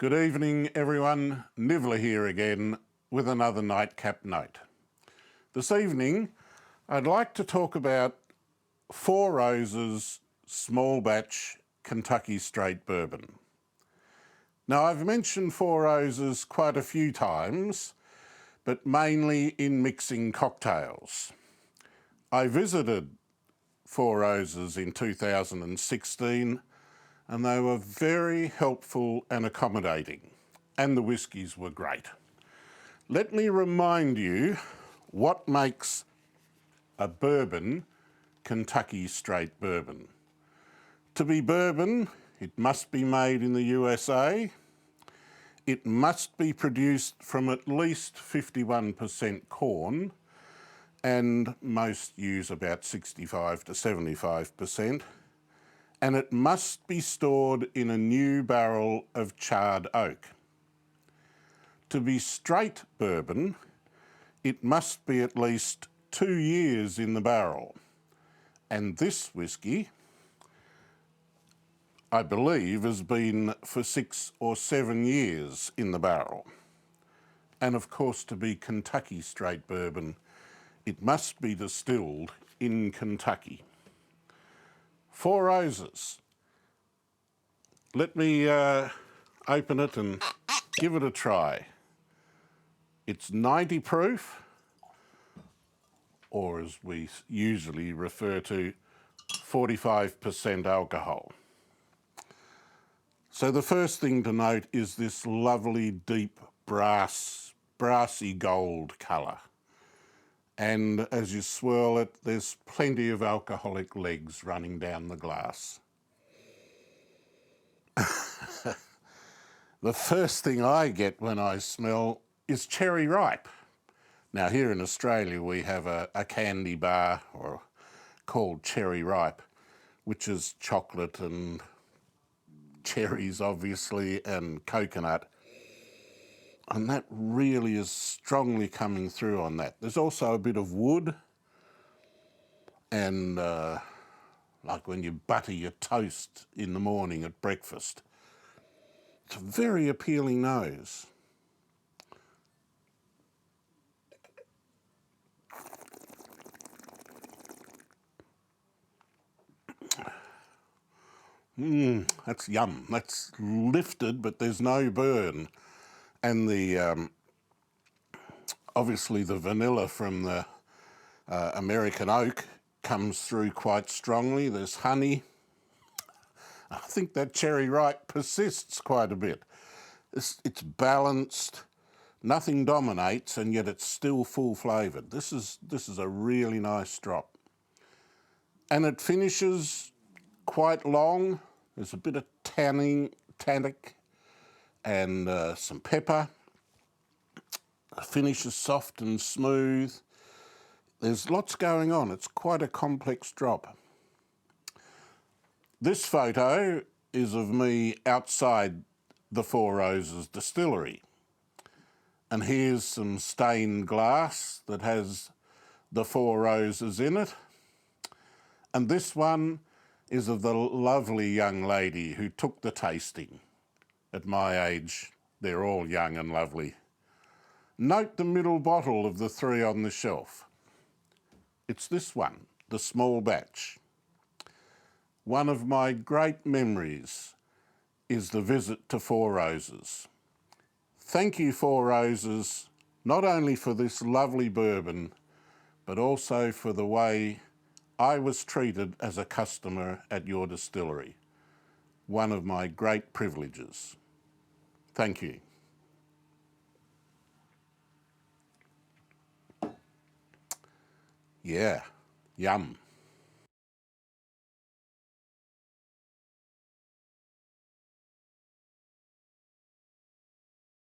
Good evening, everyone. Nibbler here again with another Nightcap note. This evening, I'd like to talk about Four Roses small batch Kentucky straight bourbon. Now, I've mentioned Four Roses quite a few times, but mainly in mixing cocktails. I visited Four Roses in 2016 and they were very helpful and accommodating, and the whiskies were great. Let me remind you what makes a bourbon Kentucky straight bourbon. To be bourbon, it must be made in the USA. It must be produced from at least 51% corn, and most use about 65 to 75%. And it must be stored in a new barrel of charred oak. To be straight bourbon, it must be at least 2 years in the barrel. And this whisky, I believe, has been for 6 or 7 years in the barrel. And of course, to be Kentucky straight bourbon, it must be distilled in Kentucky. Four Roses. Let me open it and give it a try. It's 90 proof, or as we usually refer to, 45% alcohol. So the first thing to note is this lovely deep brassy gold colour. And as you swirl it, there's plenty of alcoholic legs running down the glass. The first thing I get when I smell is cherry ripe. Now here in Australia we have a candy bar called cherry ripe, which is chocolate and cherries obviously and coconut. And that really is strongly coming through on that. There's also a bit of wood and like when you butter your toast in the morning at breakfast. It's a very appealing nose. That's yum. That's lifted, but there's no burn. And the obviously the vanilla from the American oak comes through quite strongly. There's honey. I think that cherry ripe persists quite a bit. It's balanced, nothing dominates, and yet it's still full flavoured. This is a really nice drop. And it finishes quite long. There's a bit of tannic and some pepper. The finish is soft and smooth. There's lots going on. It's quite a complex drop. This photo is of me outside the Four Roses distillery. And here's some stained glass that has the Four Roses in it. And this one is of the lovely young lady who took the tasting. At my age, they're all young and lovely. Note the middle bottle of the three on the shelf. It's this one, the small batch. One of my great memories is the visit to Four Roses. Thank you, Four Roses, not only for this lovely bourbon, but also for the way I was treated as a customer at your distillery. One of my great privileges. Thank you. Yeah, yum.